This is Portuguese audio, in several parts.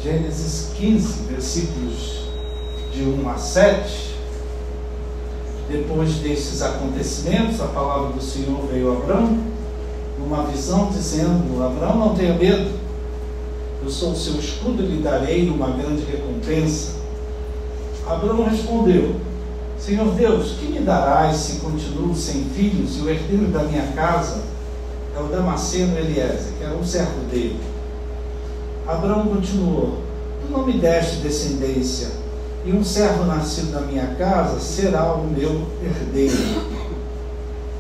Gênesis 15, versículos de 1 a 7. Depois desses acontecimentos, a palavra do Senhor veio a Abrão numa visão dizendo: Abrão, não tenha medo, eu sou o seu escudo e lhe darei uma grande recompensa. Abrão respondeu: Senhor Deus, que me darás se continuo sem filhos e o herdeiro da minha casa é o Damasceno Eliezer, que era um servo dele? Abrão continuou: Tu não me deste descendência, e um servo nascido na minha casa será o meu herdeiro.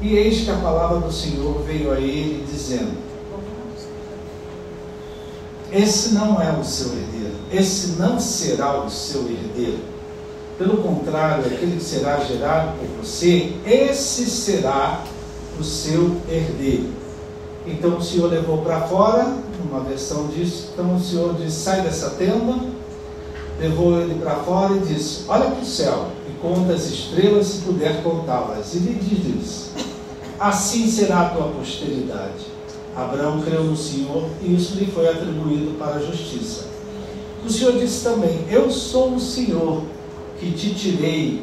E eis que a palavra do Senhor veio a ele dizendo: Esse não é o seu herdeiro, esse não será o seu herdeiro. Pelo contrário, aquele que será gerado por você, esse será o seu herdeiro. Então o Senhor levou para fora, uma versão disso, então o Senhor disse: sai dessa tenda, levou ele para fora e disse: olha para o céu e conta as estrelas se puder contá-las. E lhe diz: assim será a tua posteridade. Abraão creu no Senhor e isso lhe foi atribuído para a justiça. O Senhor disse também: eu sou o Senhor que te tirei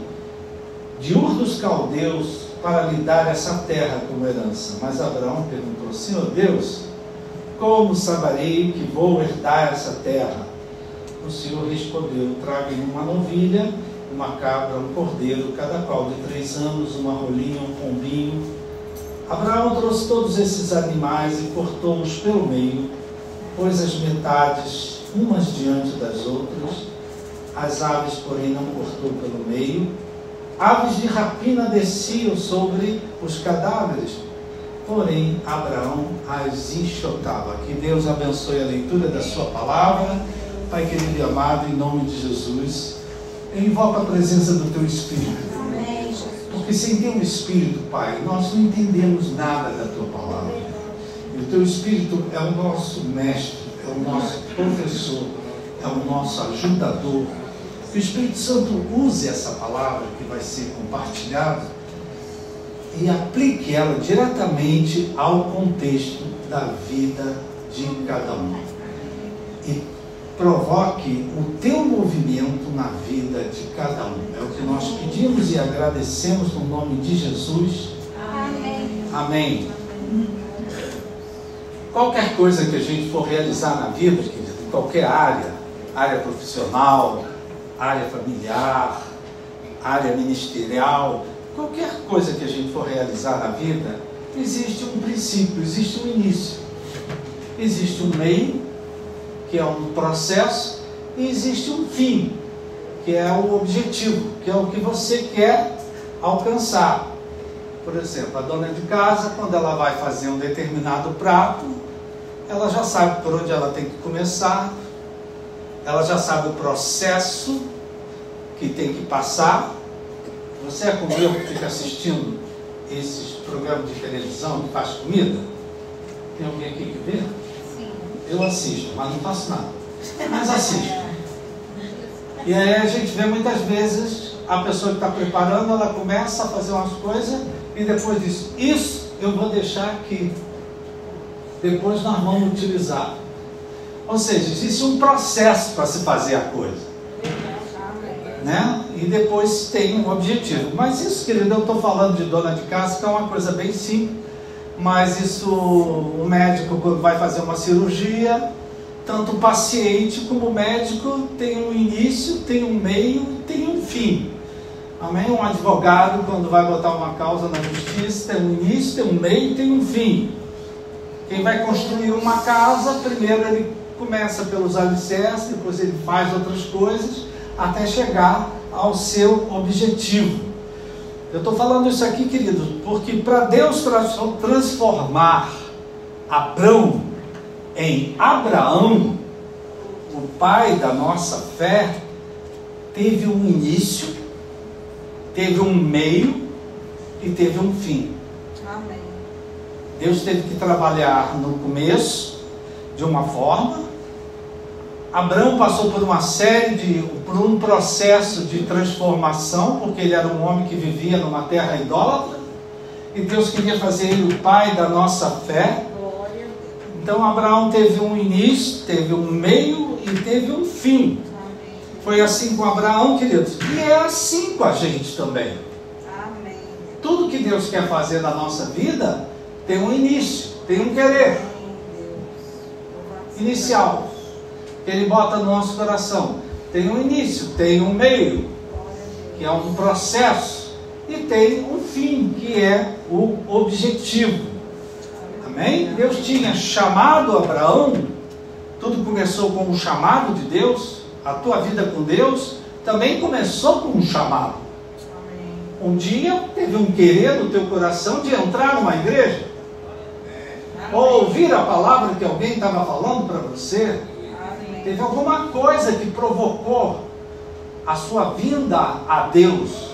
de Ur dos Caldeus para lhe dar essa terra como herança. Mas Abraão perguntou: Senhor Deus, como saberei que vou herdar essa terra? O Senhor respondeu: traga-me uma novilha, uma cabra, um cordeiro, cada qual de 3 anos, uma rolinha, um pombinho. Abraão trouxe todos esses animais e cortou-os pelo meio, pôs as metades umas diante das outras. As aves, porém, não cortou pelo meio. Aves de rapina desciam sobre os cadáveres, porém Abraão as enxotava. Que Deus abençoe a leitura da sua palavra. Pai querido e amado, em nome de Jesus, eu invoco a presença do teu Espírito. Amém, Jesus. Porque sem teu Espírito, Pai, nós não entendemos nada da tua palavra. E o teu Espírito é o nosso mestre, é o nosso professor, é o nosso ajudador. Que o Espírito Santo use essa palavra que vai ser compartilhada e aplique ela diretamente ao contexto da vida de cada um. E provoque o teu movimento na vida de cada um. É o que nós pedimos e agradecemos no nome de Jesus. Amém. Amém. Qualquer coisa que a gente for realizar na vida, querido, em qualquer área profissional, área familiar, área ministerial, qualquer coisa que a gente for realizar na vida, existe um princípio, existe um início, existe um meio, que é um processo, e existe um fim, que é o objetivo, que é o que você quer alcançar. Por exemplo, a dona de casa, quando ela vai fazer um determinado prato, ela já sabe por onde ela tem que começar, ela já sabe o processo que tem que passar. Você é como eu que fica assistindo esses programas de televisão que faz comida? Tem alguém aqui que vê? Sim. Eu assisto, mas não faço nada. Mas assisto. E aí a gente vê muitas vezes a pessoa que está preparando, ela começa a fazer umas coisas e depois diz: isso eu vou deixar aqui, depois nós vamos utilizar. Ou seja, existe um processo para se fazer a coisa, né? E depois tem um objetivo. Mas isso, querido, eu estou falando de dona de casa, que é uma coisa bem simples. Mas isso, o médico, quando vai fazer uma cirurgia, tanto o paciente como o médico tem um início, tem um meio e tem um fim. Amém? Um advogado, quando vai botar uma causa na justiça, tem um início, tem um meio e tem um fim. Quem vai construir uma casa, primeiro ele começa pelos alicerces, depois ele faz outras coisas, até chegar ao seu objetivo. Eu estou falando isso aqui, querido, porque para Deus transformar Abrão em Abraão, o pai da nossa fé, teve um início, teve um meio e teve um fim. Amém. Deus teve que trabalhar no começo de uma forma. Abrão passou por por um processo de transformação, porque ele era um homem que vivia numa terra idólatra, e Deus queria fazer ele o pai da nossa fé. Então Abraão teve um início, teve um meio e teve um fim. Foi assim com Abraão, queridos, e é assim com a gente também. Amém. Tudo que Deus quer fazer na nossa vida tem um início, tem um querer inicial, que Ele bota no nosso coração. Tem um início, tem um meio, que é um processo, e tem um fim, que é o objetivo. Amém? Deus tinha chamado Abraão, tudo começou com um chamado de Deus. A tua vida com Deus também começou com um chamado. Um dia teve um querer no teu coração de entrar numa igreja, ou ouvir a palavra que alguém estava falando para você. Teve alguma coisa que provocou a sua vinda a Deus,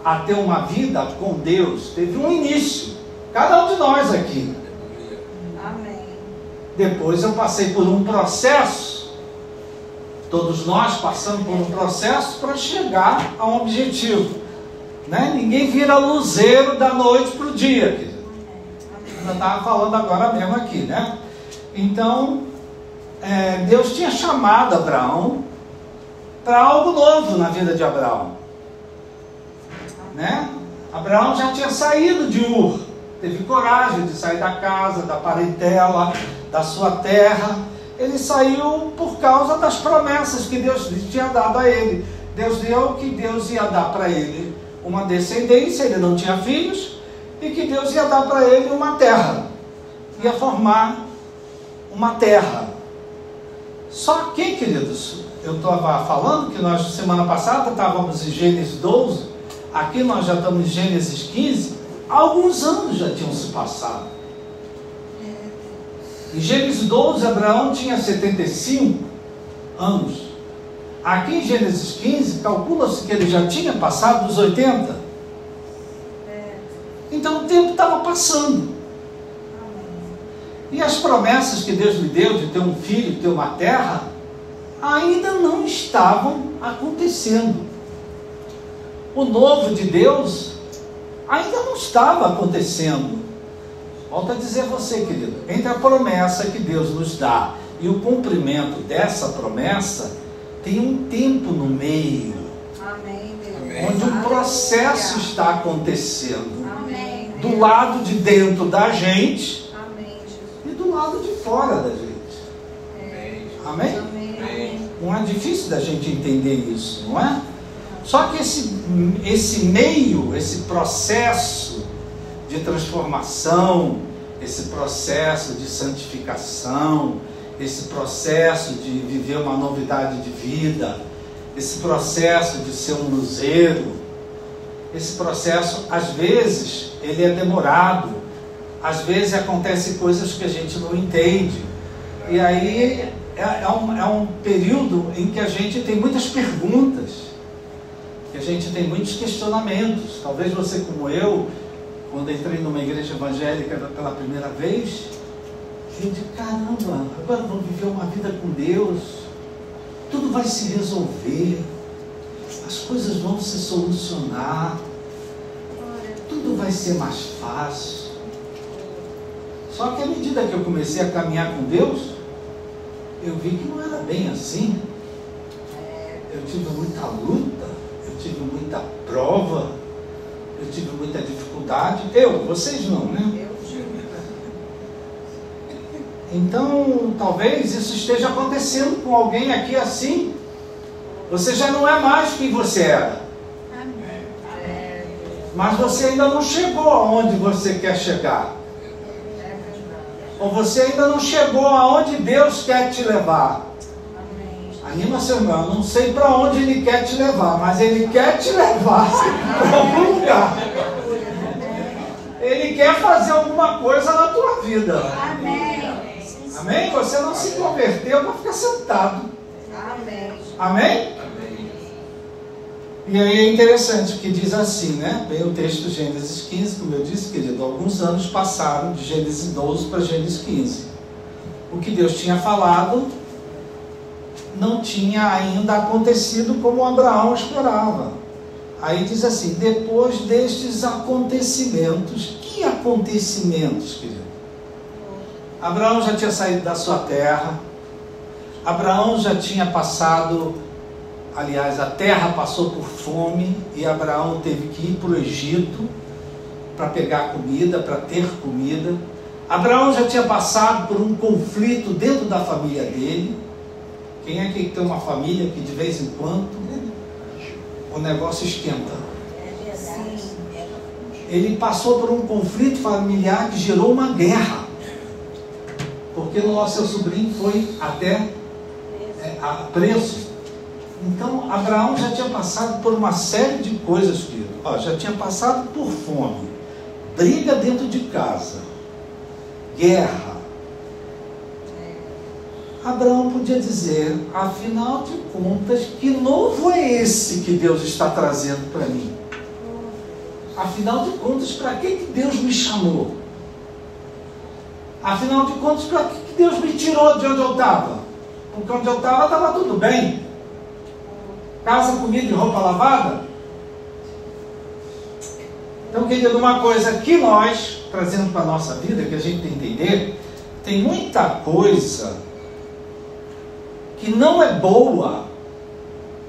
a ter uma vida com Deus. Teve um início, cada um de nós aqui. Amém. Depois eu passei por um processo. Todos nós passamos por um processo para chegar a um objetivo, né? Ninguém vira luzeiro da noite para o dia, querido. Eu estava falando agora mesmo aqui, né? Então, Deus tinha chamado Abraão para algo novo na vida de Abraão, né? Abraão já tinha saído de Ur, teve coragem de sair da casa, da parentela, da sua terra. Ele saiu por causa das promessas que Deus tinha dado a ele. Deus deu que Deus ia dar para ele uma descendência, ele não tinha filhos, e que Deus ia dar para ele uma terra, ia formar uma terra. Só que, queridos, eu estava falando que nós, semana passada, estávamos em Gênesis 12, aqui nós já estamos em Gênesis 15, alguns anos já tinham se passado. Em Gênesis 12, Abraão tinha 75 anos. Aqui em Gênesis 15, calcula-se que ele já tinha passado dos 80. Então o tempo estava passando. E as promessas que Deus lhe deu de ter um filho, de ter uma terra, ainda não estavam acontecendo. O novo de Deus ainda não estava acontecendo. Volto a dizer a você, querido, entre a promessa que Deus nos dá e o cumprimento dessa promessa, tem um tempo no meio. Amém, Deus. Onde um processo está acontecendo. Amém. Do lado de dentro da gente. Amém. E do lado de fora da gente. Amém? Amém. Não é difícil da gente entender isso, não é? Só que esse meio, esse processo de transformação, esse processo de santificação, esse processo de viver uma novidade de vida, esse processo de ser um luzeiro, esse processo, às vezes, ele é demorado, às vezes acontecem coisas que a gente não entende, e aí é um período em que a gente tem muitas perguntas, que a gente tem muitos questionamentos. Talvez você, como eu, quando entrei numa igreja evangélica pela primeira vez, eu disse, caramba, agora vou viver uma vida com Deus, tudo vai se resolver, as coisas vão se solucionar, tudo vai ser mais fácil. Só que à medida que eu comecei a caminhar com Deus, eu vi que não era bem assim. Eu tive muita luta, eu tive muita prova, eu tive muita dificuldade. Vocês não, né? Eu tive. Então, talvez isso esteja acontecendo com alguém aqui assim. Você já não é mais quem você era. Mas você ainda não chegou aonde você quer chegar. Ou você ainda não chegou aonde Deus quer te levar. Anima seu irmão, eu não sei para onde Ele quer te levar, mas Ele quer te levar para algum lugar. Ele quer fazer alguma coisa na tua vida. Amém. Amém? Você não se converteu para ficar sentado. Amém. Amém? E aí é interessante que diz assim, né? Vem o texto de Gênesis 15, como eu disse, querido, alguns anos passaram de Gênesis 12 para Gênesis 15. O que Deus tinha falado não tinha ainda acontecido como Abraão esperava. Aí diz assim, depois destes acontecimentos. Que acontecimentos, querido? Abraão já tinha saído da sua terra. Abraão já tinha passado, aliás, a terra passou por fome e Abraão teve que ir para o Egito para pegar comida, para ter comida. Abraão já tinha passado por um conflito dentro da família dele. Quem é que tem uma família que de vez em quando o negócio esquenta? Ele passou por um conflito familiar que gerou uma guerra, porque o seu sobrinho foi até preso. Então Abraão já tinha passado por uma série de coisas, querido. Já tinha passado por fome, briga dentro de casa, guerra. Abraão podia dizer, afinal de contas, que novo é esse que Deus está trazendo para mim? Afinal de contas, para que Deus me chamou? Afinal de contas, para que Deus me tirou de onde eu estava? Porque onde eu estava tudo bem. Casa, comida e roupa lavada. Então, querido, uma coisa que nós, trazendo para a nossa vida, que a gente tem que entender, tem muita coisa que não é boa,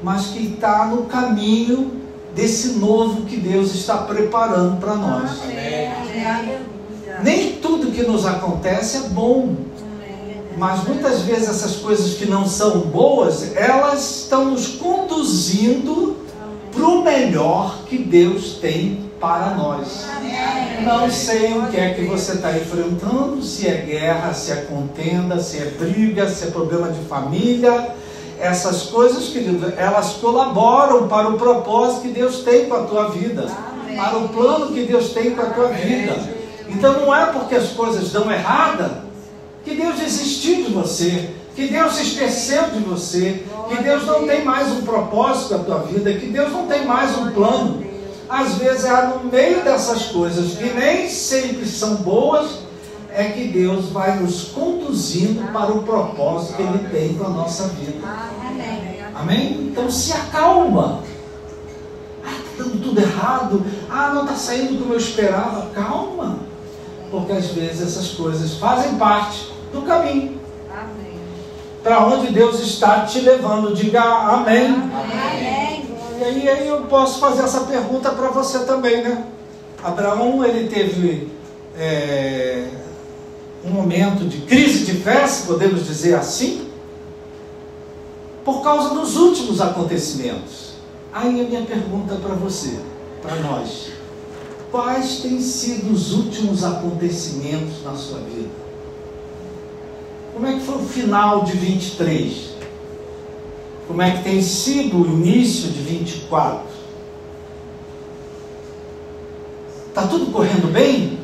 mas que está no caminho desse novo que Deus está preparando para nós. Nem tudo que nos acontece é bom, mas muitas vezes essas coisas que não são boas, elas estão nos conduzindo para o melhor que Deus tem para nós. Não sei o que é que você está enfrentando, se é guerra, se é contenda, se é briga, se é problema de família. Essas coisas, querido, elas colaboram para o propósito que Deus tem com a tua vida, para o plano que Deus tem com a tua vida. Então não é porque as coisas dão errada que Deus desistiu de você, que Deus se esqueceu de você, que Deus não tem mais um propósito com a tua vida, que Deus não tem mais um plano. Às vezes é no meio dessas coisas que nem sempre são boas, é que Deus vai nos conduzindo para o propósito que Ele tem com a nossa vida. Amém? Então se acalma. Está dando tudo errado. Não está saindo como eu esperava. Calma. Porque às vezes essas coisas fazem parte do caminho. Para onde Deus está te levando. Diga amém. Amém. E aí eu posso fazer essa pergunta para você também, né? Abraão, ele teve um momento de crise de fé, se podemos dizer assim, por causa dos últimos acontecimentos. Aí a minha pergunta para você, para nós: quais têm sido os últimos acontecimentos na sua vida? Como é que foi o final de 23? Como é que tem sido o início de 24? Está tudo correndo bem?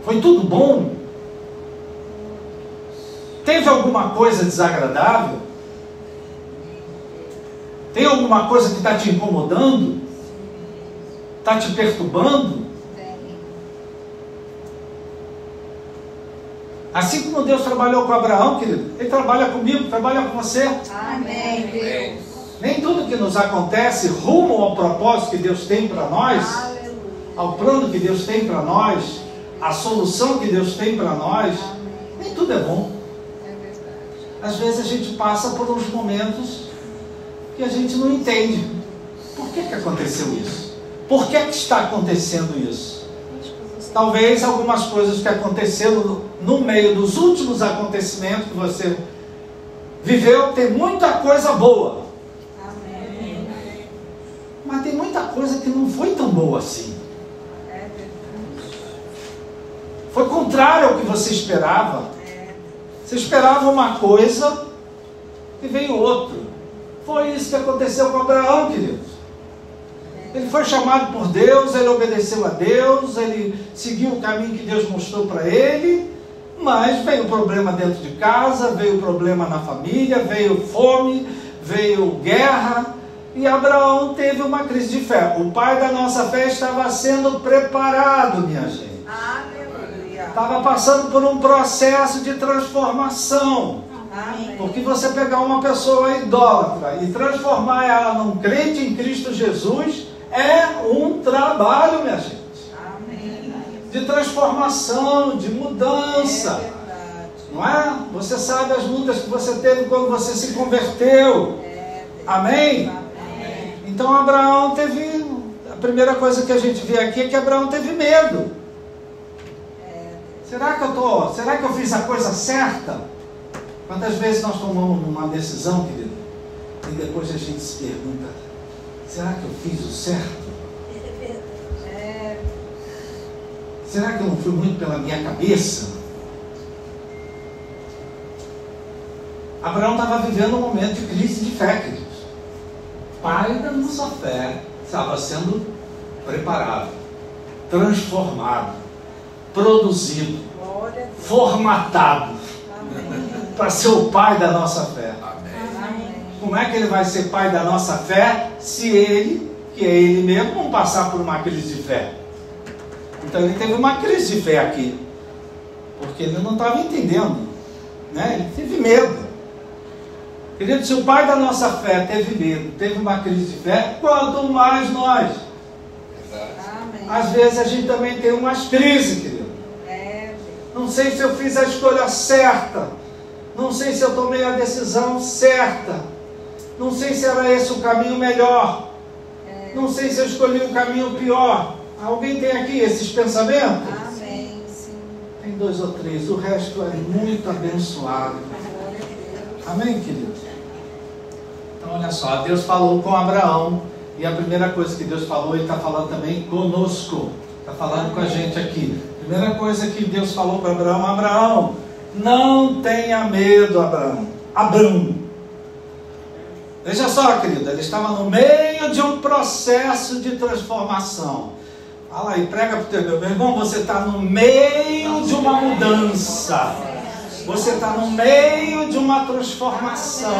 Foi tudo bom? Teve alguma coisa desagradável? Tem alguma coisa que está te incomodando? Está te perturbando? Assim como Deus trabalhou com Abraão, querido, Ele trabalha comigo, trabalha com você. Amém, Deus. Nem tudo que nos acontece rumo ao propósito que Deus tem para nós, ao plano que Deus tem para nós, a solução que Deus tem para nós, nem tudo é bom. Às vezes a gente passa por uns momentos que a gente não entende. Por que aconteceu isso? Por que está acontecendo isso? Talvez algumas coisas que aconteceram no meio dos últimos acontecimentos que você viveu, tem muita coisa boa. Amém. Mas tem muita coisa que não foi tão boa assim. Foi contrário ao que você esperava. Você esperava uma coisa e veio outra. Foi isso que aconteceu com Abraão, queridos. Ele foi chamado por Deus, ele obedeceu a Deus, ele seguiu o caminho que Deus mostrou para ele, mas veio problema dentro de casa, veio problema na família, veio fome, veio guerra, e Abraão teve uma crise de fé. O pai da nossa fé estava sendo preparado, minha gente. Aleluia. Estava passando por um processo de transformação. Amém. Porque você pegar uma pessoa idólatra e transformar ela num crente em Cristo Jesus é um trabalho, minha gente. Amém. de transformação, de É mudança. verdade. Não é? Você sabe as lutas que você teve quando você se converteu. É, Deus. Amém? Amém. Então Abraão teve... A primeira coisa que a gente vê aqui é que Abraão teve medo. É, Será que eu fiz a coisa certa? Quantas vezes nós tomamos uma decisão, querido, e depois a gente se pergunta, será que eu fiz o certo? é, Será que eu não fui muito pela minha cabeça? Abraão estava vivendo um momento de crise de fé, queridos. Pai da nossa fé estava sendo preparado, transformado, produzido, glória a Deus. formatado Amém. para ser o pai da nossa fé. Amém. Como é que ele vai ser pai da nossa fé se ele, que é ele mesmo, não passar por uma crise de fé? Então ele teve uma crise de fé aqui, porque ele não estava entendendo, né? Ele teve medo. Querido, se o pai da nossa fé teve medo, teve uma crise de fé, quanto mais nós. Amém. Às vezes a gente também tem umas crises, querido. É, Deus. Não sei se eu fiz a escolha certa. Não sei se eu tomei a decisão certa. Não sei se era esse o caminho melhor. Não sei se eu escolhi o caminho pior. Alguém tem aqui esses pensamentos? Amém. Sim. Tem 2 ou 3. O resto é muito abençoado. Glória a Deus. Amém, queridos? Então, olha só. Deus falou com Abraão. E a primeira coisa que Deus falou, Ele está falando também conosco. Está falando com a gente aqui. Primeira coisa que Deus falou para Abraão: Abraão, não tenha medo, Abraão. Veja só, querido, ele estava no meio de um processo de transformação. Fala aí, prega para o teu meu irmão, você está no meio de uma mudança. Você está no meio de uma transformação.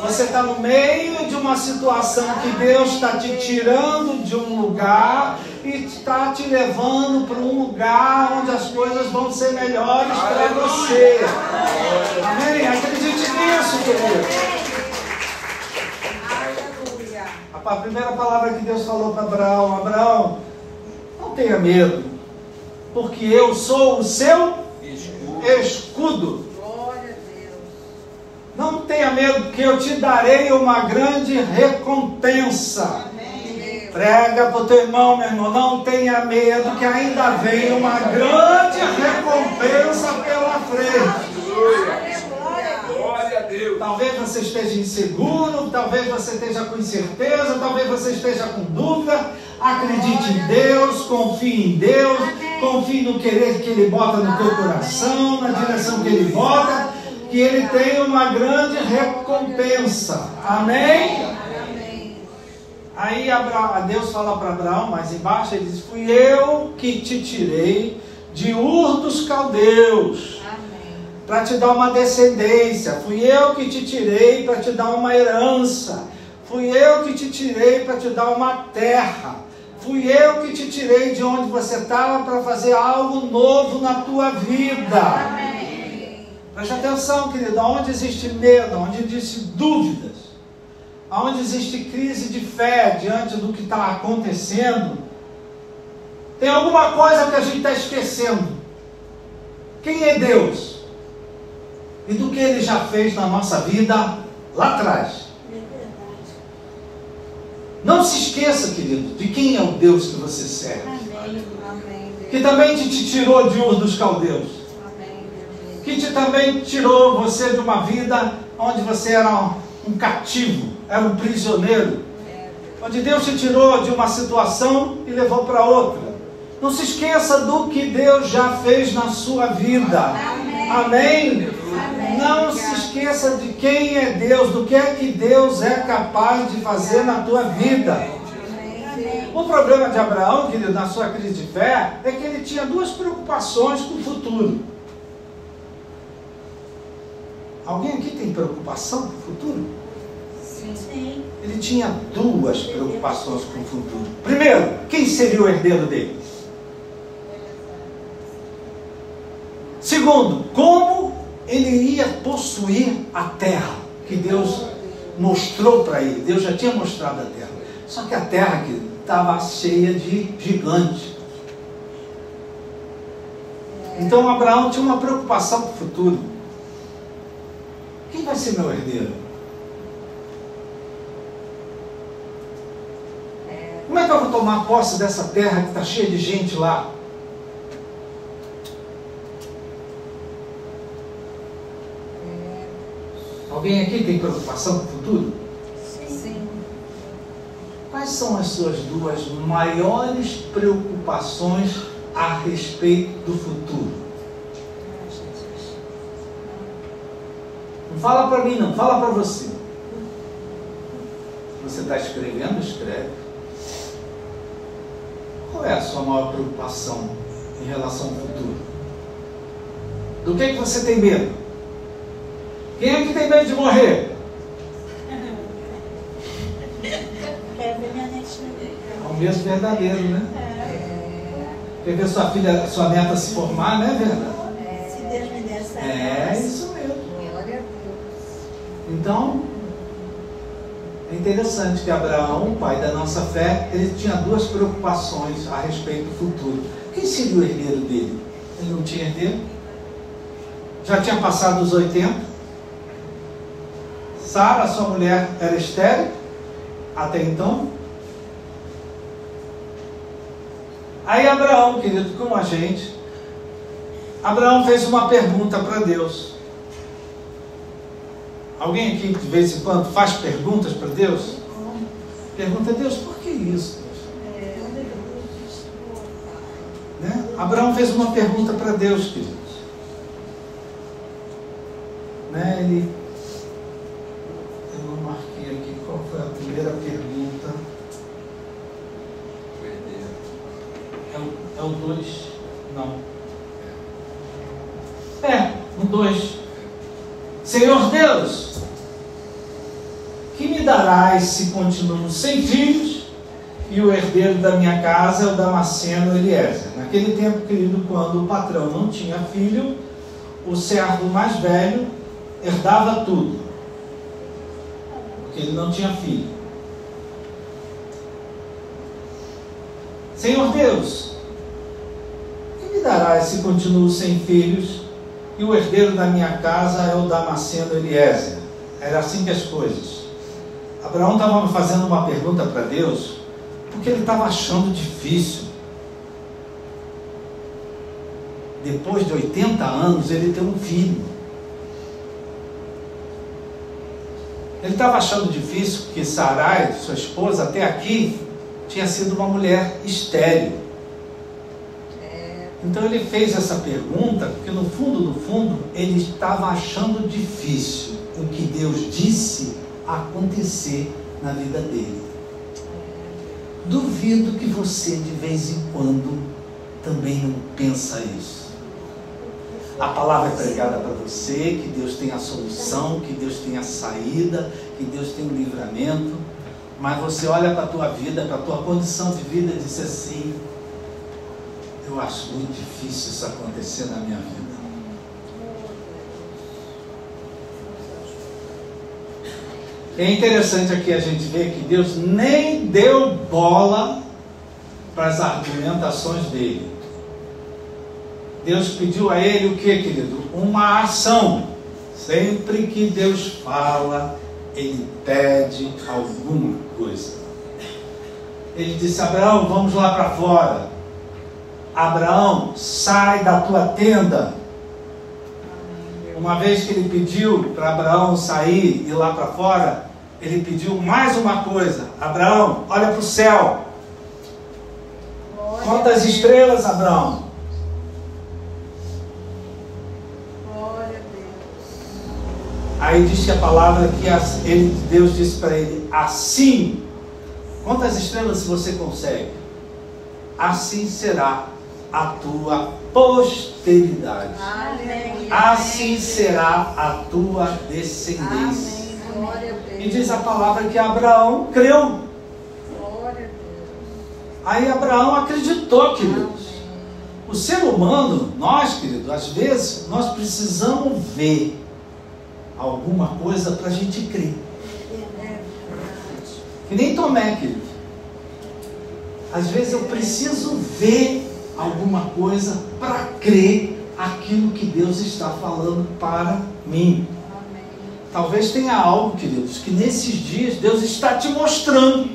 Você está no meio de uma situação que Deus está te tirando de um lugar e está te levando para um lugar onde as coisas vão ser melhores para você. Amém? Acredite nisso, querido. Aleluia. A primeira palavra que Deus falou para Abraão: Abraão, não tenha medo, porque eu sou o seu escudo. Glória a Deus. Não tenha medo, porque eu te darei uma grande recompensa. Amém, Deus. Prega para o teu irmão, meu irmão, não tenha medo, que ainda vem uma grande recompensa pela frente. Glória a Deus. Talvez você esteja inseguro, talvez você esteja com incerteza, talvez você esteja com dúvida. Acredite em Deus, confie em Deus, confie no querer que Ele bota no teu coração, na direção que Ele bota, que Ele tem uma grande recompensa. Amém? Amém. Aí Deus fala para Abraão, mais embaixo, Ele diz: fui eu que te tirei de Ur dos Caldeus, Amém. para te dar uma descendência. Fui eu que te tirei para te dar uma herança. Fui eu que te tirei para te dar uma terra. Fui eu que te tirei de onde você estava para fazer algo novo na tua vida. Amém. Preste atenção, querido. Onde existe medo, onde existe dúvidas, onde existe crise de fé diante do que está acontecendo, tem alguma coisa que a gente está esquecendo. Quem é Deus? E do que Ele já fez na nossa vida lá atrás. Não se esqueça, querido, de quem é o Deus que você serve. Amém, Deus. Que também te tirou de Ur dos Caldeus. Amém, Deus. Que também tirou você de uma vida onde você era um cativo, era um prisioneiro. Onde Deus te tirou de uma situação e levou para outra. Não se esqueça do que Deus já fez na sua vida. Amém. Amém? Não se esqueça de quem é Deus, do que é que Deus é capaz de fazer na tua vida. Amém. O problema de Abraão, querido, na sua crise de fé, é que ele tinha duas preocupações com o futuro. Alguém aqui tem preocupação com o futuro? Sim. Ele tinha duas preocupações com o futuro. Primeiro, quem seria o herdeiro dele? Segundo, como ele ia possuir a terra que Deus mostrou para ele. Deus já tinha mostrado a terra. Só que a terra que estava cheia de gigantes. Então Abraão tinha uma preocupação com o futuro. Quem vai ser meu herdeiro? Como é que eu vou tomar posse dessa terra que está cheia de gente lá? Alguém aqui tem preocupação com o futuro? Sim. Quais são as suas duas maiores preocupações a respeito do futuro? Não fala para mim não, fala para você. Se você está escrevendo, escreve. Qual é a sua maior preocupação em relação ao futuro? Do que você tem medo? Quem é que tem medo de morrer? Quer ver minha netinha? É o medo verdadeiro, né? Quer ver sua filha, sua neta se formar, né, verdade? Se Deus me der essa É isso mesmo. Glória a Deus. Então, é interessante que Abraão, pai da nossa fé, ele tinha duas preocupações a respeito do futuro. Quem seria o herdeiro dele? Ele não tinha herdeiro? Já tinha passado os 80. Sara, sua mulher, era estéril até então. Aí Abraão, querido, como a gente, Abraão fez uma pergunta para Deus. Alguém aqui de vez em quando faz perguntas para Deus? Pergunta a Deus, por que isso? Né? Abraão fez uma pergunta para Deus, queridos. Né? Eu não marquei aqui qual foi a primeira pergunta. É o 2? Não. O 2. Senhor Deus, que me darás se continuo sem filhos e o herdeiro da minha casa é o Damasceno Eliezer? Naquele tempo, querido, quando o patrão não tinha filho, o servo mais velho herdava tudo, porque ele não tinha filho. Senhor Deus, que me darás se continuo sem filhos e o herdeiro da minha casa é o Damasceno Eliezer? Era assim que as coisas. Abraão estava fazendo uma pergunta para Deus, porque ele estava achando difícil. Depois de 80 anos, ele tem um filho. Ele estava achando difícil porque Sarai, sua esposa, até aqui, tinha sido uma mulher estéril. Então ele fez essa pergunta, porque no fundo, ele estava achando difícil o que Deus disse acontecer na vida dele. Duvido que você de vez em quando também não pensa isso. A palavra é pregada para você, que Deus tem a solução, que Deus tem a saída, que Deus tem o livramento, mas você olha para a tua vida, para a tua condição de vida e diz assim: eu acho muito difícil isso acontecer na minha vida. É interessante aqui a gente ver que Deus nem deu bola para as argumentações dele. Deus pediu a ele o que, querido? Uma ação. Sempre que Deus fala, ele pede alguma coisa. Ele disse: Abraão, vamos lá para fora. Abraão, sai da tua tenda. Uma vez que ele pediu para Abraão sair e ir lá para fora, ele pediu mais uma coisa: Abraão, olha para o céu. Conta as estrelas, Abraão. Aí diz que a palavra que Deus disse para ele: assim, conta as estrelas se você consegue, assim será a tua posteridade. Amém. Assim será a tua descendência. Glória a Deus. E diz a palavra que Abraão creu. Glória a Deus. Aí Abraão acreditou, queridos. O ser humano, nós, queridos, às vezes nós precisamos ver alguma coisa para a gente crer. Que nem Tomé, querido. Às vezes eu preciso ver alguma coisa para crer aquilo que Deus está falando para mim. Amém. Talvez tenha algo, queridos, que nesses dias Deus está te mostrando.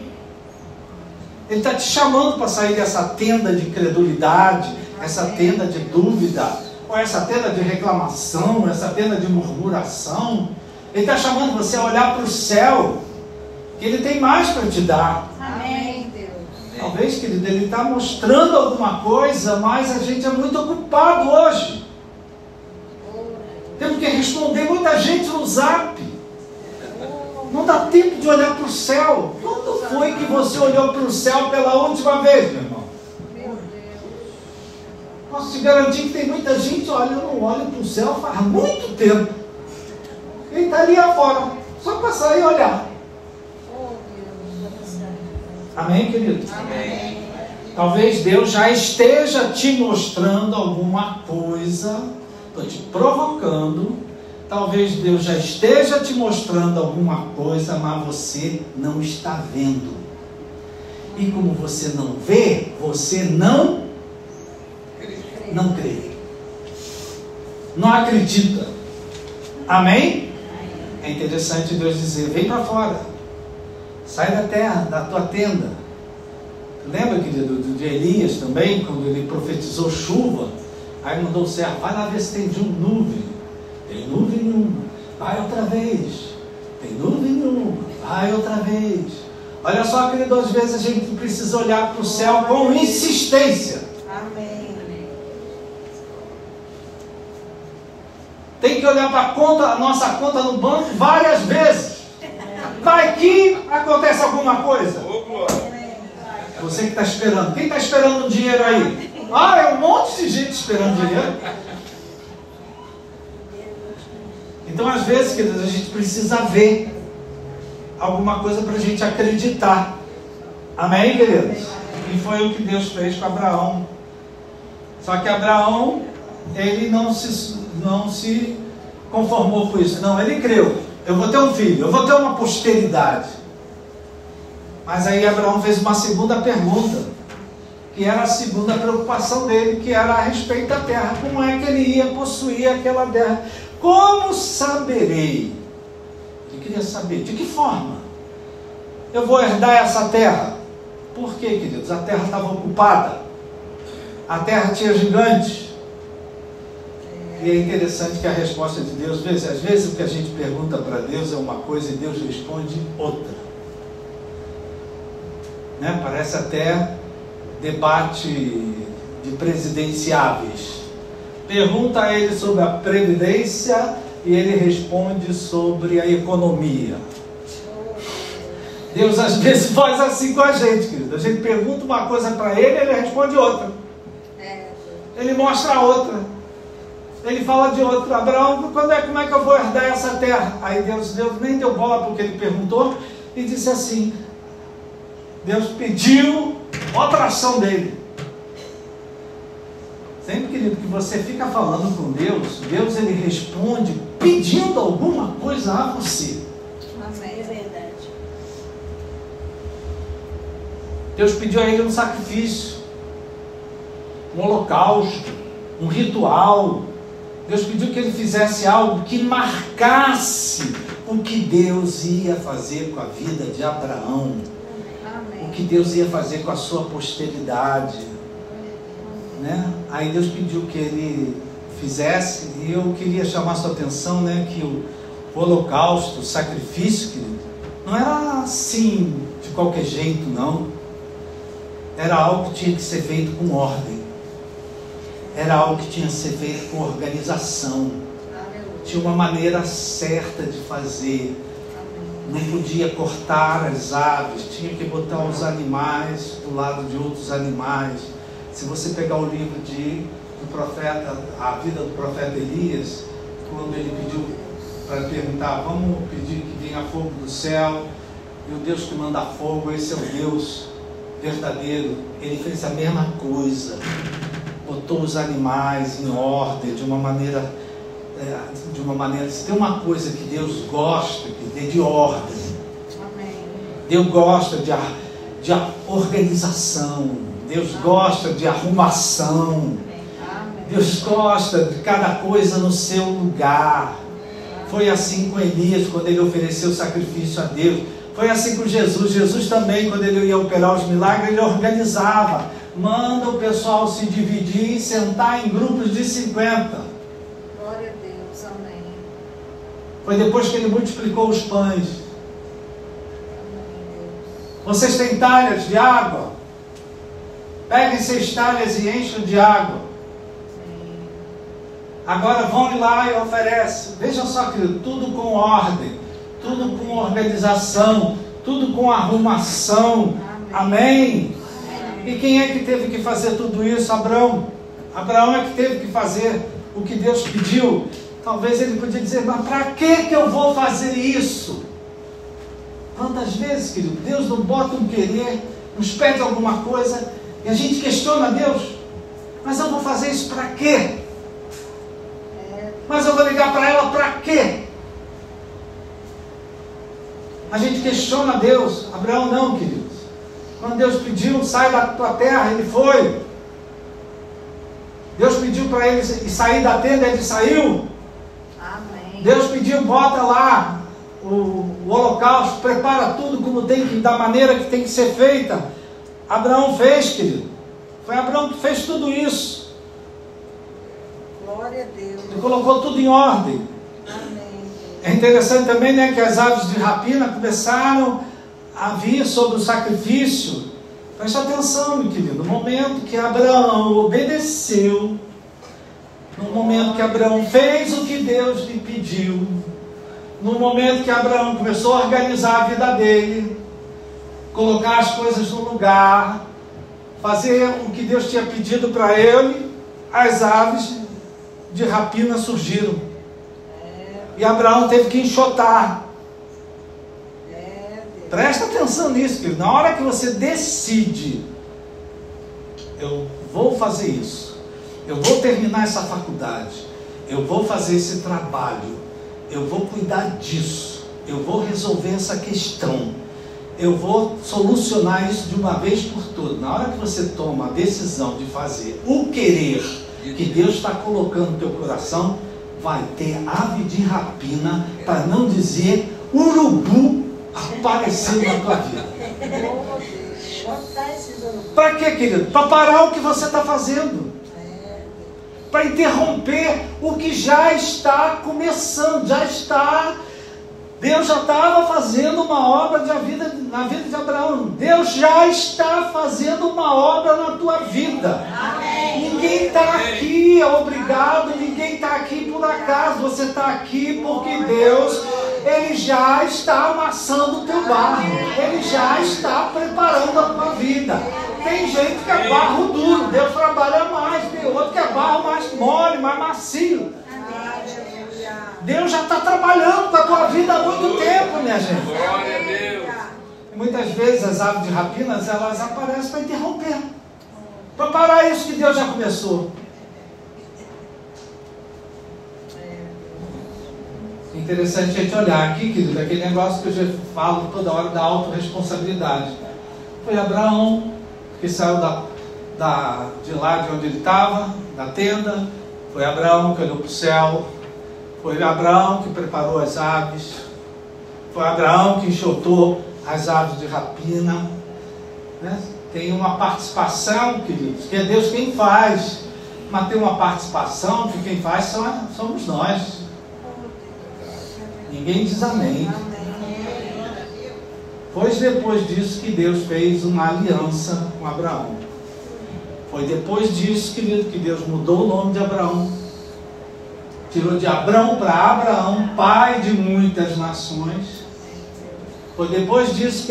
Ele está te chamando para sair dessa tenda de incredulidade, essa tenda de dúvida, ou essa tenda de reclamação, essa tenda de murmuração. Ele está chamando você a olhar para o céu, que Ele tem mais para te dar. Amém, Deus. Talvez, querido, Ele está mostrando alguma coisa, mas a gente é muito ocupado hoje. Temos que responder muita gente no zap. Não dá tempo de olhar para o céu. Quando foi que você olhou para o céu pela última vez, meu irmão? Meu Deus. Posso te garantir que tem muita gente, olha, eu não olho para o céu faz muito tempo. Ele está ali afora, só passar e olhar. Oh, Deus. Amém, querido? Amém. Talvez Deus já esteja te mostrando alguma coisa, estou te provocando. Talvez Deus já esteja te mostrando alguma coisa, mas você não está vendo. E como você não vê, você não crê. Não acredita. Amém? É interessante Deus dizer, vem para fora. Sai da terra, da tua tenda. Lembra, querido, de Elias também, quando ele profetizou chuva? Aí mandou o servo, vai lá ver se tem nuvem. Tem nuvem nenhuma, vai outra vez. Tem nuvem nenhuma, vai outra vez. Olha só, querido, às vezes a gente precisa olhar para o céu com insistência. Amém. Tem que olhar para a nossa conta no banco várias vezes. Vai que acontece alguma coisa. Você que está esperando. Quem está esperando dinheiro aí? Ah, é um monte de gente esperando dinheiro. Então, às vezes, queridos, a gente precisa ver alguma coisa para a gente acreditar. Amém, queridos? E foi o que Deus fez com Abraão. Só que Abraão, ele não se conformou com isso. Não, ele creu. Eu vou ter um filho, eu vou ter uma posteridade. Mas aí Abraão fez uma segunda pergunta, que era a segunda preocupação dele, que era a respeito da terra. Como é que ele ia possuir aquela terra? Como saberei? Ele queria saber, de que forma eu vou herdar essa terra? Por quê, queridos? A terra estava ocupada. A terra tinha gigantes. E é interessante que a resposta de Deus, às vezes o que a gente pergunta para Deus é uma coisa e Deus responde outra. Né? Parece até debate de presidenciáveis. Pergunta a ele sobre a previdência e ele responde sobre a economia. Deus às vezes faz assim com a gente, querido. A gente pergunta uma coisa para ele, ele responde outra. Ele mostra outra. Ele fala de outra. Abraão, como é que eu vou herdar essa terra? Aí Deus nem deu bola para o que ele perguntou e disse assim, Deus pediu outra ação dele. Sempre, querido, que você fica falando com Deus, Deus ele responde pedindo alguma coisa a você. Amém. É verdade. Deus pediu a ele um sacrifício, um holocausto, um ritual. Deus pediu que ele fizesse algo que marcasse o que Deus ia fazer com a vida de Abraão. Amém. O que Deus ia fazer com a sua posteridade. Né? Aí Deus pediu que ele fizesse, e eu queria chamar a sua atenção, né, que o holocausto, o sacrifício, querido, não era assim, de qualquer jeito, não. Era algo que tinha que ser feito com ordem. Era algo que tinha que ser feito com organização. Tinha uma maneira certa de fazer. Não podia cortar as aves, tinha que botar os animais do lado de outros animais. Se você pegar o livro do profeta, a vida do profeta Elias, quando ele pediu para perguntar, vamos pedir que venha fogo do céu, e o Deus que manda fogo, esse é o Deus verdadeiro. Ele fez a mesma coisa, botou os animais em ordem, de uma maneira, se tem uma coisa que Deus gosta, que é de ordem. Amém. Deus gosta de organização. Deus gosta de arrumação. Deus gosta de cada coisa no seu lugar. Foi assim com Elias, quando ele ofereceu sacrifício a Deus. Foi assim com Jesus. Jesus também, quando ele ia operar os milagres, ele organizava. Manda o pessoal se dividir e sentar em grupos de 50. Glória a Deus, amém. Foi depois que ele multiplicou os pães. Amém, Deus. Vocês têm talhas de água? Peguem 6 talhas e enchem de água. Amém. Agora vão lá e oferecem. Vejam só, querido, tudo com ordem, tudo com organização, tudo com arrumação. Amém? E quem é que teve que fazer tudo isso? Abraão. Abraão é que teve que fazer o que Deus pediu. Talvez ele podia dizer, mas para que eu vou fazer isso? Quantas vezes, querido, Deus não bota um querer, nos pede alguma coisa e a gente questiona Deus. Mas eu vou fazer isso para quê? Mas eu vou ligar para ela para quê? A gente questiona Deus. Abraão não, queridos. Quando Deus pediu, sai da tua terra, ele foi. Deus pediu para ele sair da tenda, ele saiu. Amém. Deus pediu, bota lá o holocausto, prepara tudo como tem que, da maneira que tem que ser feita. Abraão fez, querido. Foi Abraão que fez tudo isso. Glória a Deus. Ele colocou tudo em ordem. Amém. É interessante também, né, que as aves de rapina começaram a vir sobre o sacrifício. Preste atenção, meu querido. No momento que Abraão obedeceu, no momento que Abraão fez o que Deus lhe pediu, no momento que Abraão começou a organizar a vida dele, colocar as coisas no lugar, fazer o que Deus tinha pedido para ele, as aves de rapina surgiram. E Abraão teve que enxotar. Presta atenção nisso, querido. Na hora que você decide, eu vou fazer isso, eu vou terminar essa faculdade, eu vou fazer esse trabalho, eu vou cuidar disso, eu vou resolver essa questão, eu vou solucionar isso de uma vez por todas. Na hora que você toma a decisão de fazer o querer que Deus está colocando no teu coração, vai ter ave de rapina, para não dizer urubu, aparecendo na tua vida. Para quê, querido? Para parar o que você está fazendo, para interromper o que já está começando, já está. Deus já estava fazendo uma obra na vida de Abraão. Deus já está fazendo uma obra na tua vida. Amém. Ninguém está aqui obrigado, ninguém está aqui por acaso. Você está aqui porque Deus, Ele já está amassando o teu barro. Ele já está preparando a tua vida. Tem gente que é barro duro, Deus trabalha mais. Tem outro que é barro mais mole, mais macio. Deus já está trabalhando com a tua vida há muito tempo, minha gente. Glória a Deus. E muitas vezes as aves de rapinas, elas aparecem para interromper, para parar isso que Deus já começou. É interessante a gente olhar aqui, querido, aquele negócio que eu já falo toda hora da autorresponsabilidade. Foi Abraão que saiu de lá de onde ele estava, da tenda. Foi Abraão que olhou para o céu. Foi Abraão que preparou as aves. Foi Abraão que enxotou as aves de rapina. Né? Tem uma participação, queridos, que é Deus quem faz. Mas tem uma participação que quem faz somos nós. Ninguém diz amém. Foi depois disso que Deus fez uma aliança com Abraão. Foi depois disso, querido, que Deus mudou o nome de Abraão. Tirou de Abrão para Abraão, pai de muitas nações. Foi depois disso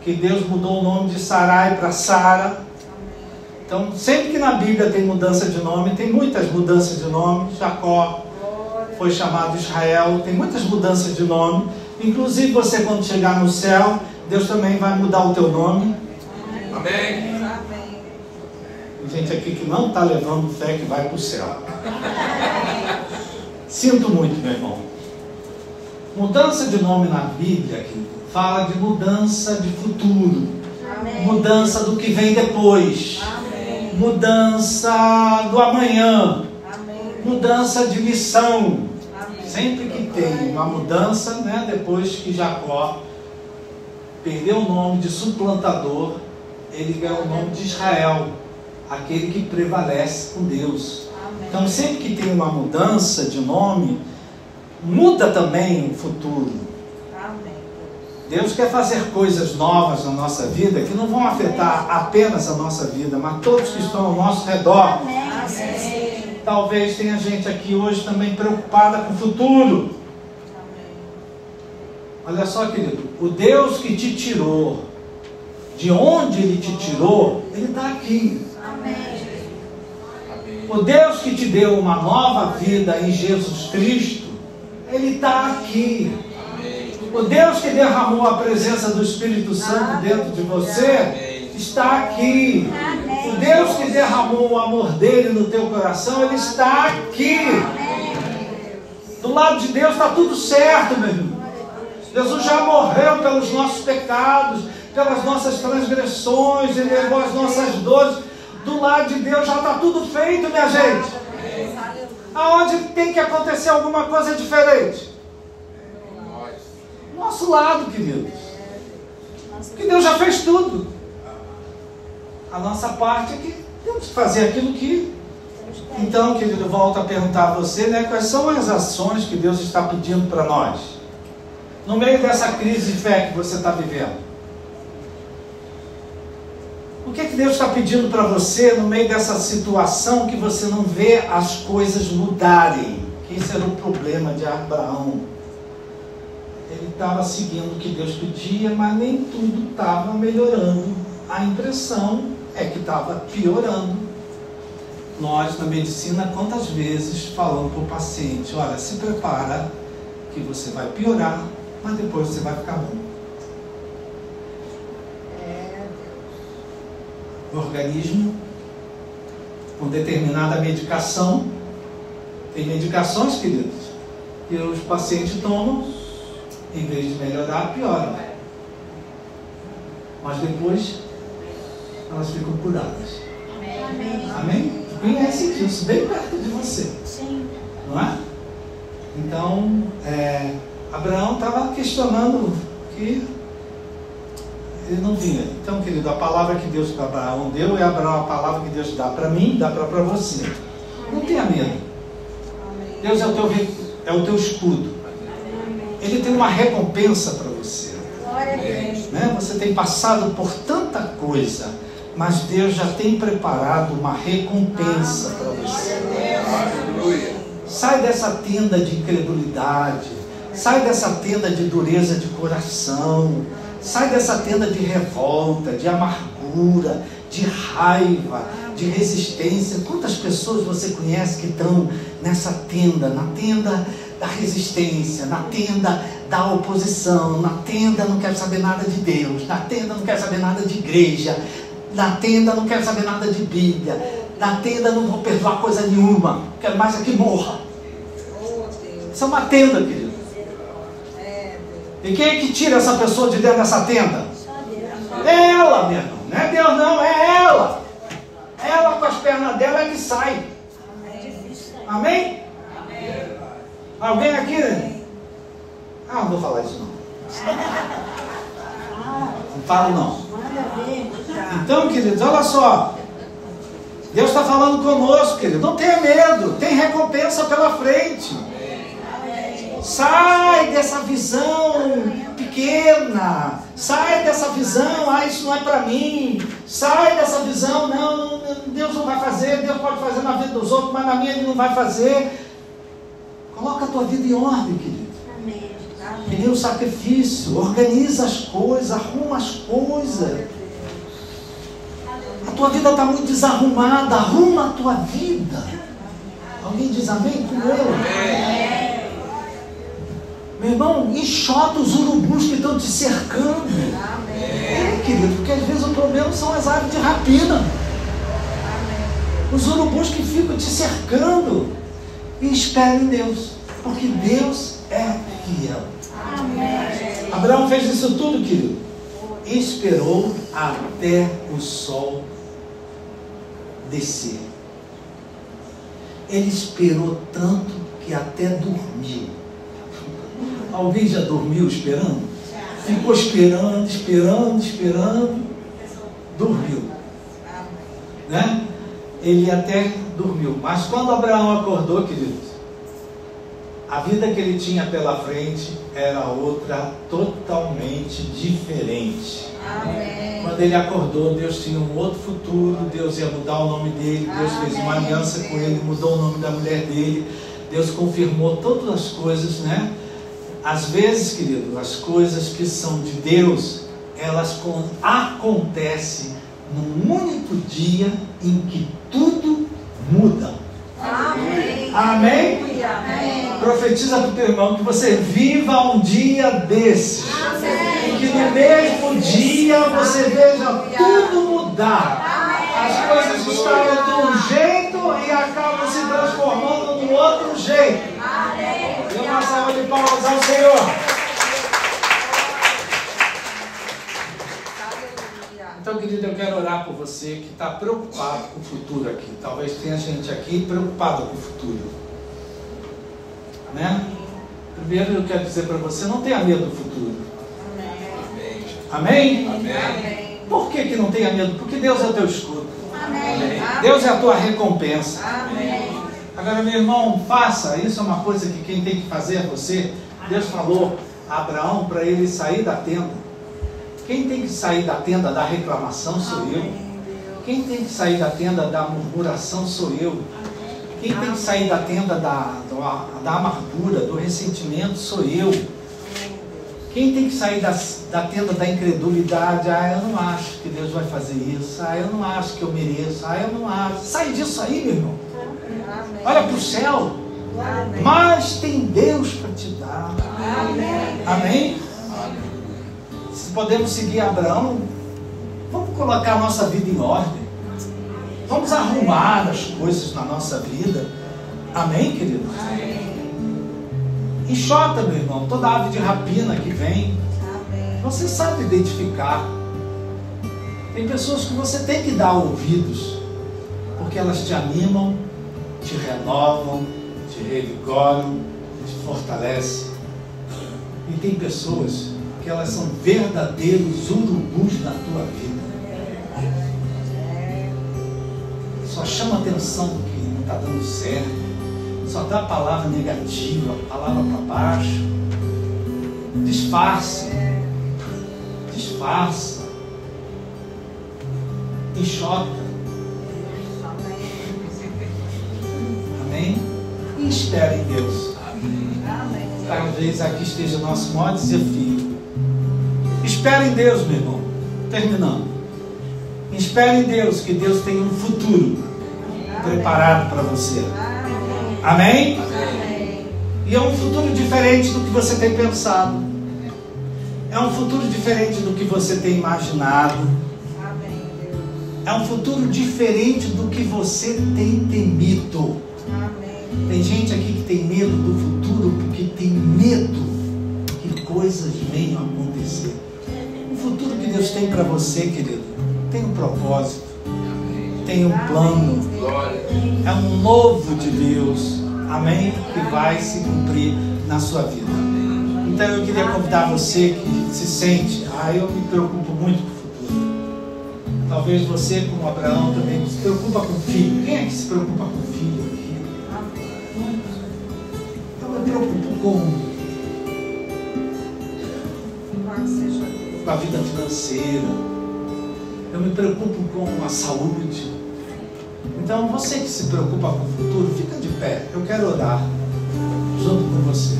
que Deus mudou o nome de Sarai para Sara. Então, sempre que na Bíblia tem mudança de nome, tem muitas mudanças de nome. Jacó foi chamado Israel, tem muitas mudanças de nome. Inclusive você, quando chegar no céu, Deus também vai mudar o teu nome. Amém. Tem gente aqui que não está levando fé que vai para o céu. Sinto muito, meu irmão. Mudança de nome na Bíblia aqui fala de mudança de futuro. Amém. Mudança do que vem depois. Amém. mudança do amanhã, Amém. mudança de missão. Amém. Sempre que tem uma mudança, né, depois que Jacó perdeu o nome de suplantador, ele ganhou o nome de Israel, aquele que prevalece com Deus. Amém. Então, sempre que tem uma mudança de nome, muda também o futuro. Amém. Deus quer fazer coisas novas na nossa vida que não vão afetar apenas a nossa vida, mas todos que estão ao nosso redor. Amém. Talvez tenha gente aqui hoje também preocupada com o futuro. Amém. Olha só, querido, o Deus que te tirou, de onde Ele te tirou, Ele está aqui. Amém. O Deus que te deu uma nova vida em Jesus Cristo, Ele está aqui. O Deus que derramou a presença do Espírito Santo dentro de você, está aqui. O Deus que derramou o amor dele no teu coração, Ele está aqui. Do lado de Deus está tudo certo, meu irmão. Jesus já morreu pelos nossos pecados, pelas nossas transgressões, Ele levou as nossas dores. Do lado de Deus já está tudo feito, minha gente. Aonde tem que acontecer alguma coisa diferente? Do nosso lado, queridos. Porque Deus já fez tudo. A nossa parte é que temos que fazer aquilo que... Então, querido, eu volto a perguntar a você, né? Quais são as ações que Deus está pedindo para nós? No meio dessa crise de fé que você está vivendo. O que é que Deus está pedindo para você no meio dessa situação que você não vê as coisas mudarem? Que esse era o problema de Abraão. Ele estava seguindo o que Deus pedia, mas nem tudo estava melhorando. A impressão é que estava piorando. Nós, na medicina, quantas vezes falamos para o paciente, olha, se prepara que você vai piorar, mas depois você vai ficar bom. O organismo, com determinada medicação, tem medicações, queridos, que os pacientes tomam, em vez de melhorar, piora. Mas depois, elas ficam curadas. Amém. Amém? Conhece disso, bem perto de você. Sim. Não é? Então, Abraão estava questionando que ele não vinha. Então, querido, a palavra que Deus para Abraão deu é a palavra que Deus dá para mim, dá para você. Não tenha medo. Deus é o teu escudo. Ele tem uma recompensa para você. Glória a Deus. Né? Você tem passado por tanta coisa, mas Deus já tem preparado uma recompensa para você. Aleluia. Sai dessa tenda de incredulidade, sai dessa tenda de dureza de coração, sai dessa tenda de revolta, de amargura, de raiva, de resistência. Quantas pessoas você conhece que estão nessa tenda, na tenda da resistência, na tenda da oposição, na tenda não quero saber nada de Deus, na tenda não quero saber nada de igreja, na tenda não quero saber nada de Bíblia, na tenda não vou perdoar coisa nenhuma, quero mais é que morra. Isso é uma tenda, querido. E quem é que tira essa pessoa de dentro dessa tenda? É ela, meu irmão. Não é Deus não, é ela. Ela com as pernas dela é que sai. Amém? Alguém aqui? Não vou falar isso não. Não falo não. Então, queridos, olha só. Deus está falando conosco, querido. Não tenha medo. Tem recompensa pela frente. Sai dessa visão pequena. Sai dessa visão, isso não é para mim. Sai dessa visão, não, Deus não vai fazer. Deus pode fazer na vida dos outros, mas na minha Ele não vai fazer. Coloca a tua vida em ordem, querido. Pedir o sacrifício, organiza as coisas, arruma as coisas. A tua vida está muito desarrumada, arruma a tua vida. Alguém diz amém com eu? Meu irmão, enxota os urubus que estão te cercando. Querido, porque às vezes o problema são as aves de rapina. Os urubus que ficam te cercando. E espere em Deus, porque Deus é fiel. Amém. Abraão fez isso tudo, querido. Esperou até o sol descer. Ele esperou tanto que até dormiu. Alguém já dormiu esperando? Ficou esperando, dormiu. Né? Ele até dormiu. Mas quando Abraão acordou, queridos, a vida que ele tinha pela frente era outra totalmente diferente. Amém. Quando ele acordou, Deus tinha um outro futuro, Deus ia mudar o nome dele, Deus fez uma aliança com ele, mudou o nome da mulher dele, Deus confirmou todas as coisas, né? Às vezes, querido, as coisas que são de Deus, elas acontecem num único dia em que tudo muda. Amém. Amém? Amém. Profetiza para o teu irmão que você viva um dia desses. Amém. E que no mesmo dia você veja tudo mudar. As coisas estavam de um jeito e acabam se transformando num outro jeito. Dê uma salva de palmas ao Senhor. Então, querido, eu quero orar por você que está preocupado com o futuro aqui. Talvez tenha gente aqui preocupada com o futuro. Né? Primeiro eu quero dizer para você, não tenha medo do futuro. Amém? Amém. Por que não tenha medo? Porque Deus é o teu escudo. Amém. Deus é a tua recompensa. Amém. Agora, meu irmão, faça. Isso é uma coisa que quem tem que fazer é você. Deus falou a Abraão para ele sair da tenda. Quem tem que sair da tenda da reclamação sou eu. Quem tem que sair da tenda da murmuração sou eu. Quem tem que sair da tenda da amargura, do ressentimento sou eu. Quem tem que sair da tenda da incredulidade? Eu não acho que Deus vai fazer isso. Eu não acho que eu mereço. Eu não acho. Sai disso aí, meu irmão. Olha para o céu. Mas tem Deus para te dar. Amém? Se podemos seguir Abraão, vamos colocar a nossa vida em ordem. Vamos arrumar as coisas na nossa vida. Amém, querido? Enxota, meu irmão, toda ave de rapina que vem. Você sabe identificar. Tem pessoas que você tem que dar ouvidos, porque elas te animam, te renovam, te revigoram, te fortalecem. E tem pessoas que elas são verdadeiros urubus na tua vida. Só chama atenção do que não está dando certo. Só dá palavra negativa, palavra para baixo. Disfarça. Enxota. Amém? E espera em Deus. Talvez aqui esteja o nosso maior desafio. Espera em Deus, meu irmão. Terminando. Espera em Deus, que Deus tem um futuro preparado para você. Amém? E é um futuro diferente do que você tem pensado. É um futuro diferente do que você tem imaginado. É um futuro diferente do que você tem temido. Tem gente aqui que tem medo do futuro porque tem medo que coisas venham a acontecer. O futuro que Deus tem para você, querido, tem um propósito, tem um plano. É um novo de Deus. Amém? Que vai se cumprir na sua vida. Então eu queria convidar você que se sente, eu me preocupo muito com o futuro. Talvez você, como Abraão, também se preocupa com o filho. Quem é que se preocupa com o filho aqui? Eu me preocupo com a vida financeira. Eu me preocupo com a saúde. Então, você que se preocupa com o futuro, fica de pé. Eu quero orar junto com você.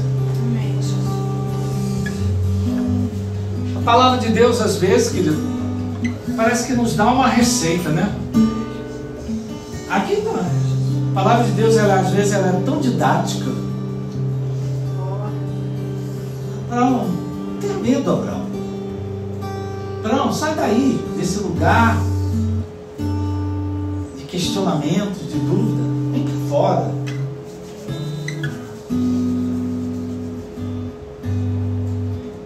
A palavra de Deus, às vezes, querido, parece que nos dá uma receita, né? Aqui não. A palavra de Deus, às vezes, ela é tão didática. Abraão, não tenha medo, Abraão. Abraão, sai daí, desse lugar de questionamento, de dúvida. Vem para fora.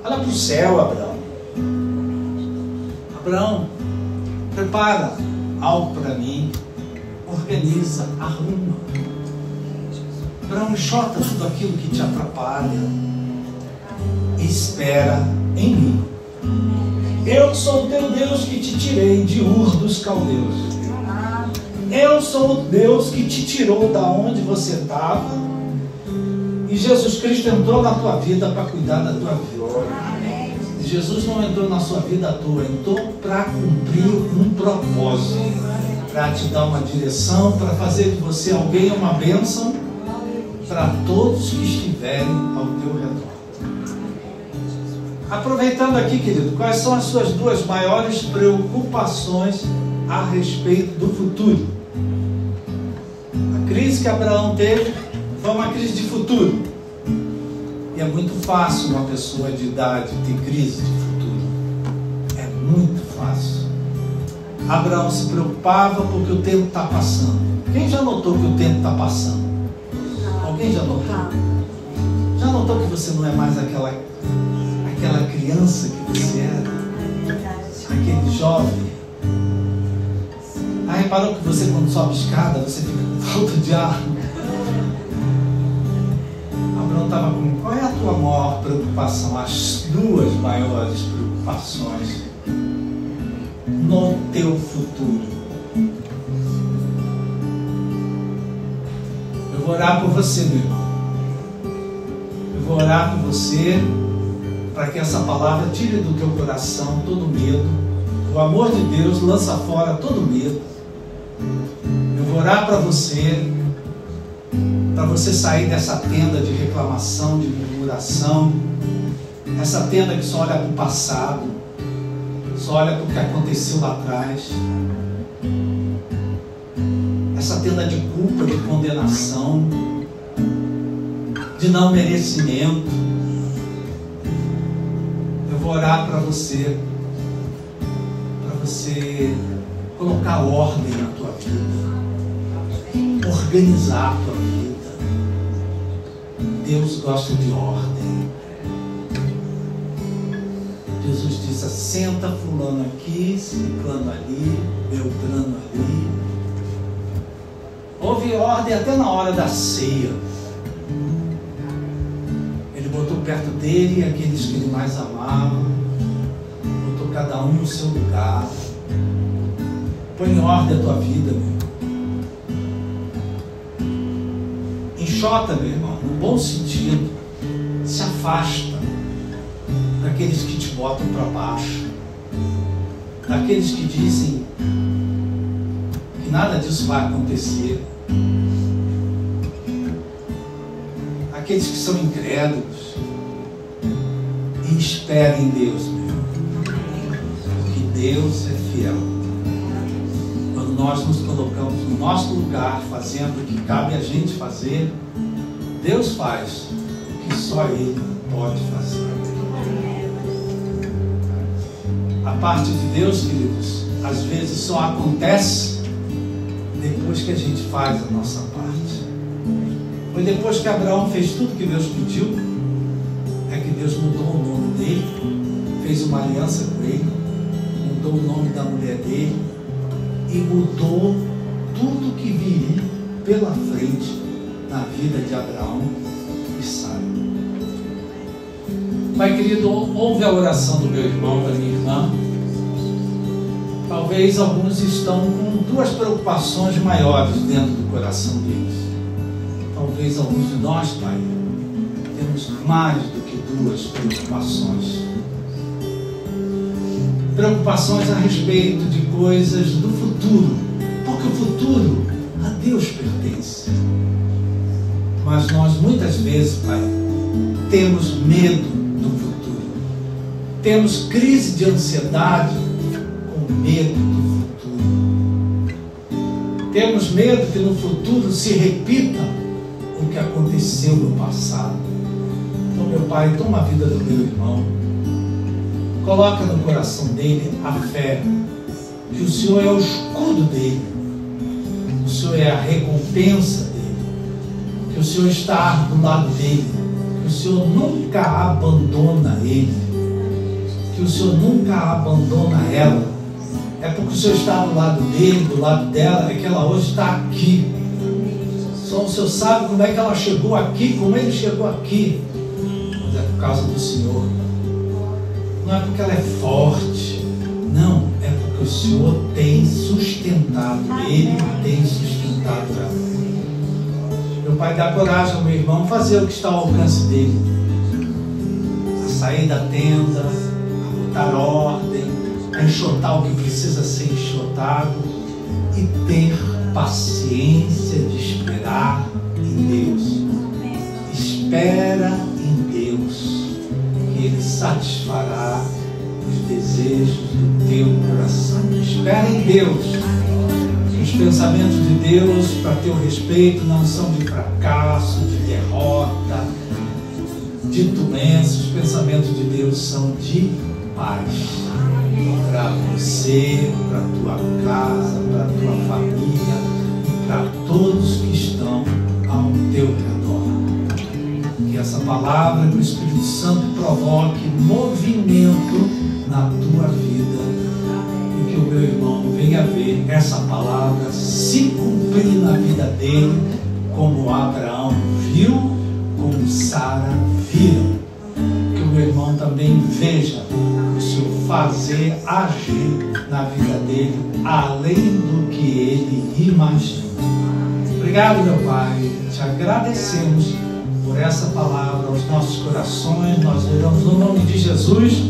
Olha para o céu, Abraão. Abraão, prepara algo para mim. organiza, arruma. Abraão, enxota tudo aquilo que te atrapalha. Espera em mim. Eu sou o teu Deus que te tirei de Ur dos Caldeus. Eu sou o Deus que te tirou da onde você estava. E Jesus Cristo entrou na tua vida para cuidar da tua vida. Jesus não entrou na sua vida à toa, entrou para cumprir um propósito, para te dar uma direção, para fazer de você alguém uma bênção para todos que estiverem ao teu redor. Aproveitando aqui, querido, quais são as suas duas maiores preocupações a respeito do futuro? A crise que Abraão teve foi uma crise de futuro. E é muito fácil uma pessoa de idade ter crise de futuro. É muito fácil. Abraão se preocupava porque o tempo está passando. Quem já notou que o tempo está passando? Alguém já notou? Já notou que você não é mais aquela criança que você era? Aquele jovem? Ah, reparou que você, quando sobe escada, você fica com falta de ar? Abraão estava com... Qual é a tua maior preocupação? As duas maiores preocupações no teu futuro. Eu vou orar por você, meu irmão. Eu vou orar por você para que essa palavra tire do teu coração todo medo. O amor de Deus lança fora todo medo. Eu vou orar para você sair dessa tenda de reclamação, de murmuração, essa tenda que só olha para o passado, só olha para o que aconteceu lá atrás, essa tenda de culpa, de condenação, de não merecimento. Eu vou orar para você colocar ordem na tua vida, organizar a tua vida. Deus gosta de ordem. Jesus disse: assenta fulano aqui, ciclano ali, beltrano ali. Houve ordem até na hora da ceia. Ele botou perto dele aqueles que ele mais amava, botou cada um no seu lugar. Põe em ordem a tua vida, meu irmão. Enxota, meu irmão, no bom sentido. Se afasta daqueles que te botam para baixo, daqueles que dizem que nada disso vai acontecer, aqueles que são incrédulos. E espere em Deus, meu irmão, porque Deus é fiel. Quando nós nos colocamos no nosso lugar, fazendo o que cabe a gente fazer, Deus faz o que só Ele pode fazer. A parte de Deus, queridos, às vezes só acontece depois que a gente faz a nossa parte. Foi depois que Abraão fez tudo que Deus pediu, é que Deus mudou o nome dele, fez uma aliança com ele, mudou o nome da mulher dele e mudou tudo que viria pela frente na vida de Abraão e Sara. Pai querido, ouve a oração do meu irmão, da minha irmã. Talvez alguns estão com duas preocupações maiores dentro do coração deles. Talvez alguns de nós, Pai, temos mais do que duas preocupações. Preocupações a respeito de coisas do futuro, porque o futuro a Deus pertence. Mas nós muitas vezes, Pai, temos medo do futuro. Temos crise de ansiedade com medo do futuro. Temos medo que no futuro se repita o que aconteceu no passado. Então, meu Pai, toma a vida do meu irmão. Coloca no coração dele a fé que o Senhor é o escudo dele, o Senhor é a recompensa dele, que o Senhor está do lado dele, que o Senhor nunca abandona ele, que o Senhor nunca abandona ela. é porque o Senhor está do lado dele, do lado dela, é que ela hoje está aqui. Só o Senhor sabe como é que ela chegou aqui, como ele chegou aqui. Mas é por causa do Senhor. Não é porque ela é forte. Não, é porque o Senhor tem sustentado. Ele tem sustentado ela. Meu Pai, dá coragem ao meu irmão fazer o que está ao alcance dele. A sair da tenda, a botar ordem, a enxotar o que precisa ser enxotado e ter paciência de esperar em Deus. Espera em Deus, que Ele satisfará os desejos do teu coração. Espera em Deus. Os pensamentos de Deus para teu respeito não são de fracasso, de derrota, de doença. Os pensamentos de Deus são de paz para você, para a tua casa, para a tua família e para todos que estão ao teu redor. Que essa palavra do Espírito Santo provoque movimento na tua vida e que o meu irmão venha ver essa palavra se cumprir na vida dele, como Abraão viu, como Sara viram. Que o meu irmão também veja o Senhor fazer, agir na vida dele, além do que ele imagina. Obrigado, meu Pai, te agradecemos por essa palavra aos nossos corações. Nós oramos no nome de Jesus.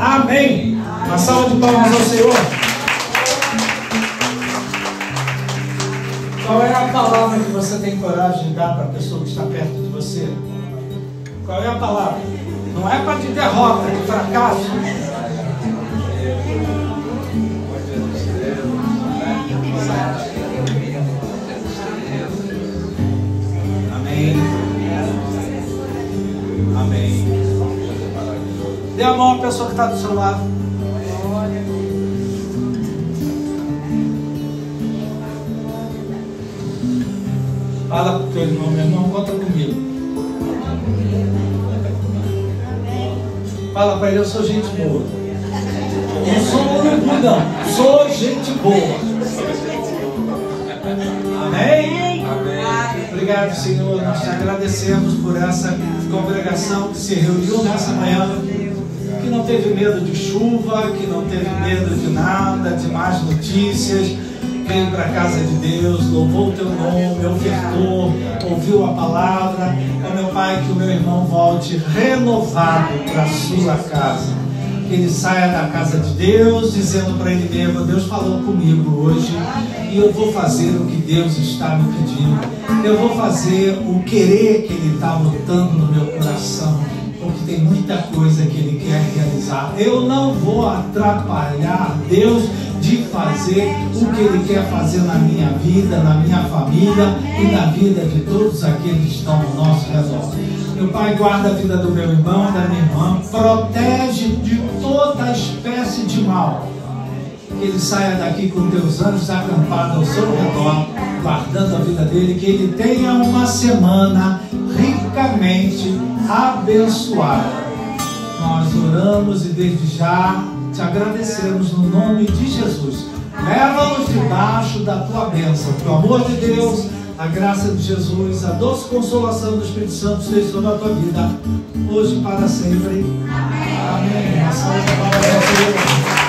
Amém. Amém. Uma salva de palmas ao Senhor. Qual é a palavra que você tem coragem de dar para a pessoa que está perto de você? Qual é a palavra? Não é para de derrota, de fracasso. Amém. Amém. Dê a mão à pessoa que está do seu lado. Fala para o teu irmão, meu irmão, conta comigo. Fala para ele, eu sou gente boa. Não sou urubu, não. Sou gente boa. Amém? Amém. Obrigado, Senhor. Nós te agradecemos por essa congregação que se reuniu nessa manhã, que não teve medo de chuva, que não teve medo de nada, de más notícias. Veio para a casa de Deus, louvou o teu nome, ofertou, ouviu a palavra. Ó meu Pai, que o meu irmão volte renovado para a sua casa. Que ele saia da casa de Deus dizendo para ele mesmo: Deus falou comigo hoje e eu vou fazer o que Deus está me pedindo. Eu vou fazer o querer que Ele está lutando no meu coração, porque tem muita coisa que Ele quer realizar. Eu não vou atrapalhar Deus de fazer o que Ele quer fazer na minha vida, na minha família e na vida de todos aqueles que estão ao nosso redor. Meu Pai, guarda a vida do meu irmão, da minha irmã, protege de toda espécie de mal. Que ele saia daqui com teus anjos acampados ao seu redor, guardando a vida dele, que ele tenha uma semana ricamente abençoada. Nós oramos e desde já te agradecemos no nome de Jesus. Leva-nos debaixo da tua bênção, que o amor de Deus, a graça de Jesus, a doce consolação do Espírito Santo esteja sobre a tua vida, hoje e para sempre. Amém. Amém.